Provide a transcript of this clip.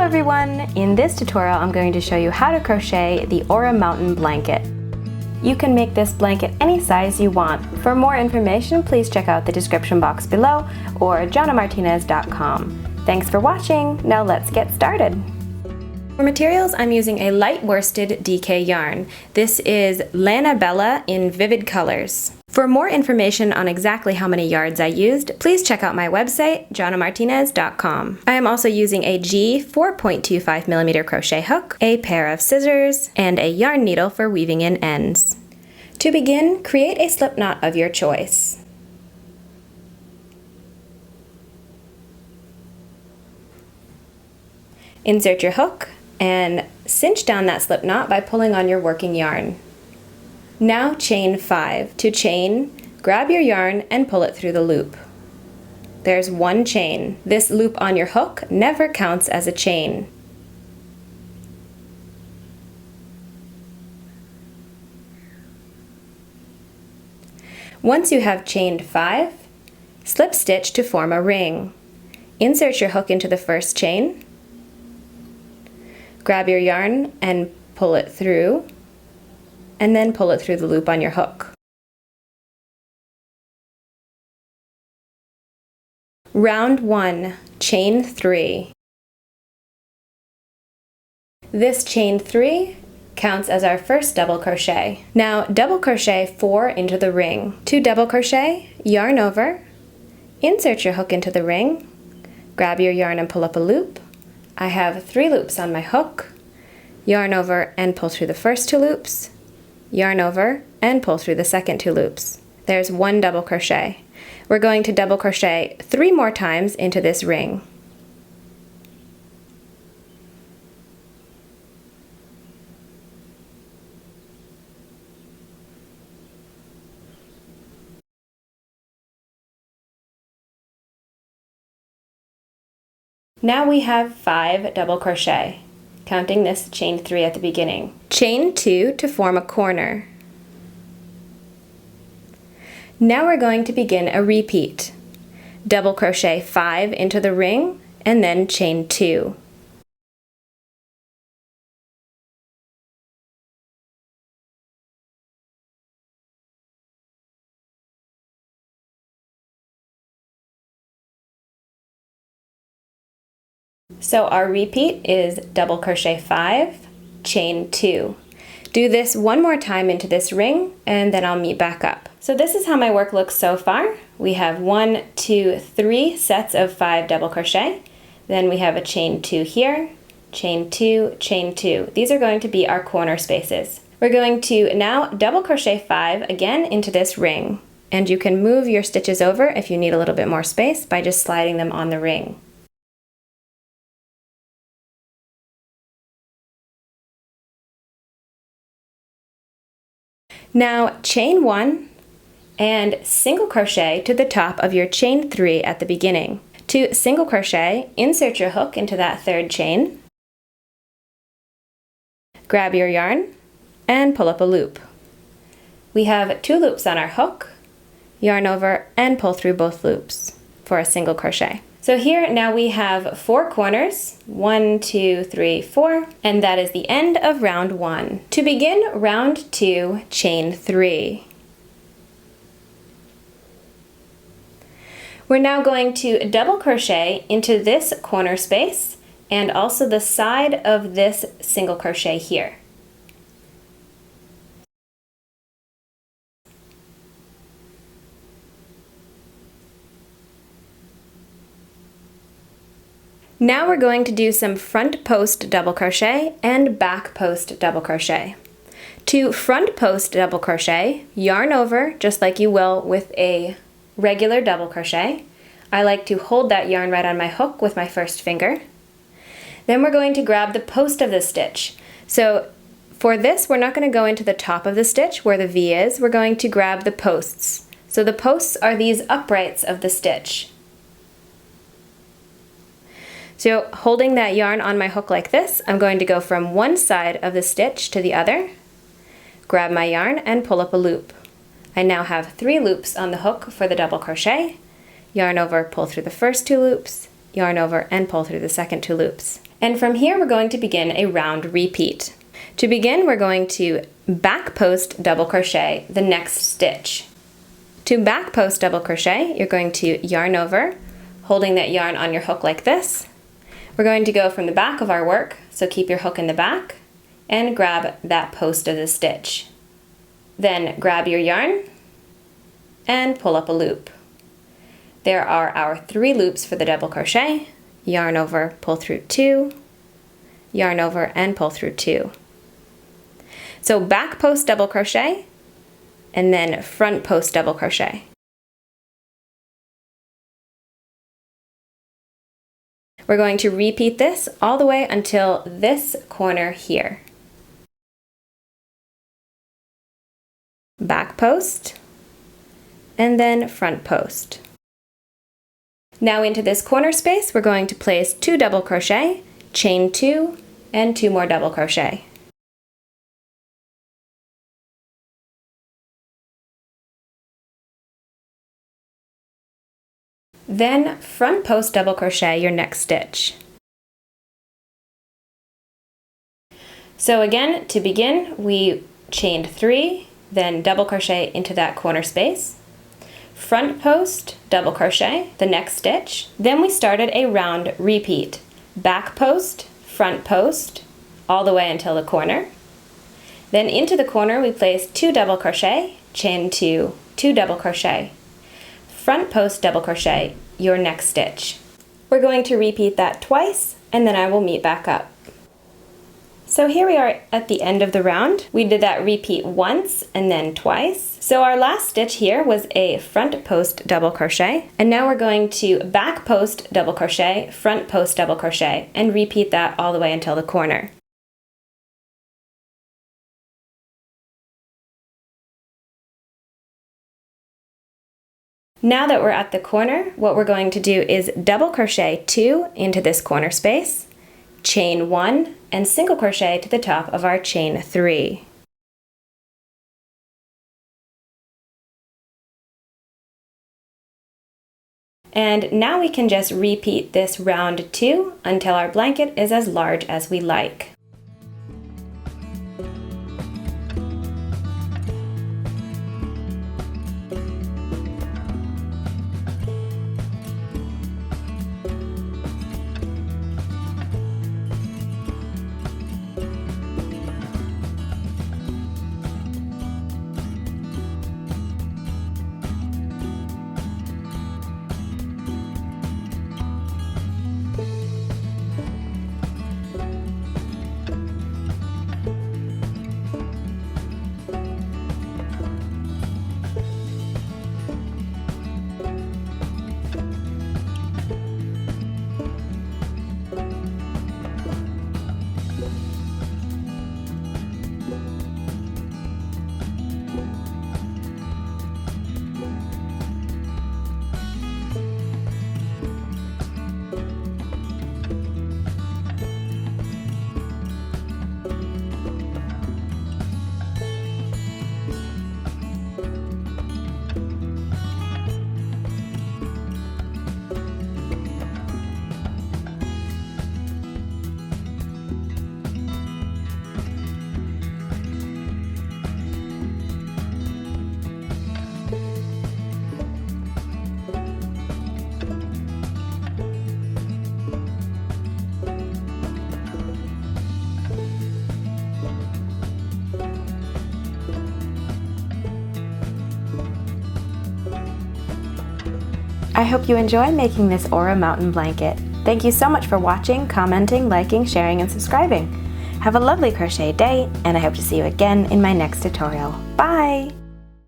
everyone! In this tutorial I'm going to show you how to crochet the Aura Mountain blanket. You can make this blanket any size you want. For more information, please check out the description box below or jonnamartinez.com. Thanks for watching! Now let's get started! For materials, I'm using a light worsted DK yarn. This is Lana Bella in vivid colors. For more information on exactly how many yards I used, please check out my website, jonnamartinez.com. I am also using a G 4.25mm crochet hook, a pair of scissors, and a yarn needle for weaving in ends. To begin, create a slip knot of your choice. Insert your hook and cinch down that slip knot by pulling on your working yarn. Now chain 5. To chain, grab your yarn and pull it through the loop. There's one chain. This loop on your hook never counts as a chain. Once you have chained 5, slip stitch to form a ring. Insert your hook into the first chain. Grab your yarn and pull it through, and then pull it through the loop on your hook. Round 1, chain 3. This chain 3 counts as our first double crochet. Now double crochet 4 into the ring. To double crochet, yarn over, insert your hook into the ring, grab your yarn and pull up a loop. I have 3 loops on my hook, yarn over and pull through the first 2 loops, yarn over and pull through the second 2 loops. There's 1 double crochet. We're going to double crochet 3 more times into this ring. Now we have 5 double crochet, counting this chain 3 at the beginning. Chain 2 to form a corner. Now we're going to begin a repeat. Double crochet 5 into the ring and then chain 2. So our repeat is double crochet 5, chain 2. Do this 1 more time into this ring and then I'll meet back up. So this is how my work looks so far. We have 1, 2, 3 sets of 5 double crochet. Then we have a chain 2 here, chain 2, chain 2. These are going to be our corner spaces. We're going to now double crochet 5 again into this ring. And you can move your stitches over if you need a little bit more space by just sliding them on the ring. Now chain 1 and single crochet to the top of your chain 3 at the beginning. To single crochet, insert your hook into that 3rd chain, grab your yarn and pull up a loop. We have 2 loops on our hook, yarn over and pull through both loops for a single crochet. So here now we have 4 corners, 1, 2, 3, 4, and that is the end of round 1. To begin round 2, chain 3. We're now going to double crochet into this corner space and also the side of this single crochet here. Now we're going to do some front post double crochet and back post double crochet. To front post double crochet, yarn over just like you will with a regular double crochet. I like to hold that yarn right on my hook with my first finger. Then we're going to grab the post of the stitch. So for this, we're not going to go into the top of the stitch where the V is. We're going to grab the posts. So the posts are these uprights of the stitch. So holding that yarn on my hook like this, I'm going to go from one side of the stitch to the other, grab my yarn and pull up a loop. I now have 3 loops on the hook for the double crochet. Yarn over, pull through the first 2 loops, yarn over, and pull through the second 2 loops. And from here, we're going to begin a round repeat. To begin, we're going to back post double crochet the next stitch. To back post double crochet, you're going to yarn over, holding that yarn on your hook like this. We're going to go from the back of our work, so keep your hook in the back, and grab that post of the stitch. Then grab your yarn and pull up a loop. There are our 3 loops for the double crochet. Yarn over, pull through 2, yarn over, and pull through 2. So back post double crochet, and then front post double crochet. We're going to repeat this all the way until this corner here. Back post, and then front post. Now into this corner space, we're going to place 2 double crochet, chain 2, and 2 more double crochet. Then front post double crochet your next stitch. So again, to begin, we chained 3, then double crochet into that corner space. Front post double crochet the next stitch. Then we started a round repeat. Back post, front post, all the way until the corner. Then into the corner we placed 2 double crochet, chain 2, 2 double crochet. Front post double crochet your next stitch. We're going to repeat that twice, and then I will meet back up. So here we are at the end of the round. We did that repeat once and then twice. So our last stitch here was a front post double crochet, and now we're going to back post double crochet, front post double crochet, and repeat that all the way until the corner. Now that we're at the corner, what we're going to do is double crochet 2 into this corner space, chain 1, and single crochet to the top of our chain 3. And now we can just repeat this round 2 until our blanket is as large as we like. I hope you enjoy making this Aura Mountain blanket. Thank you so much for watching, commenting, liking, sharing, and subscribing. Have a lovely crochet day, and I hope to see you again in my next tutorial. Bye!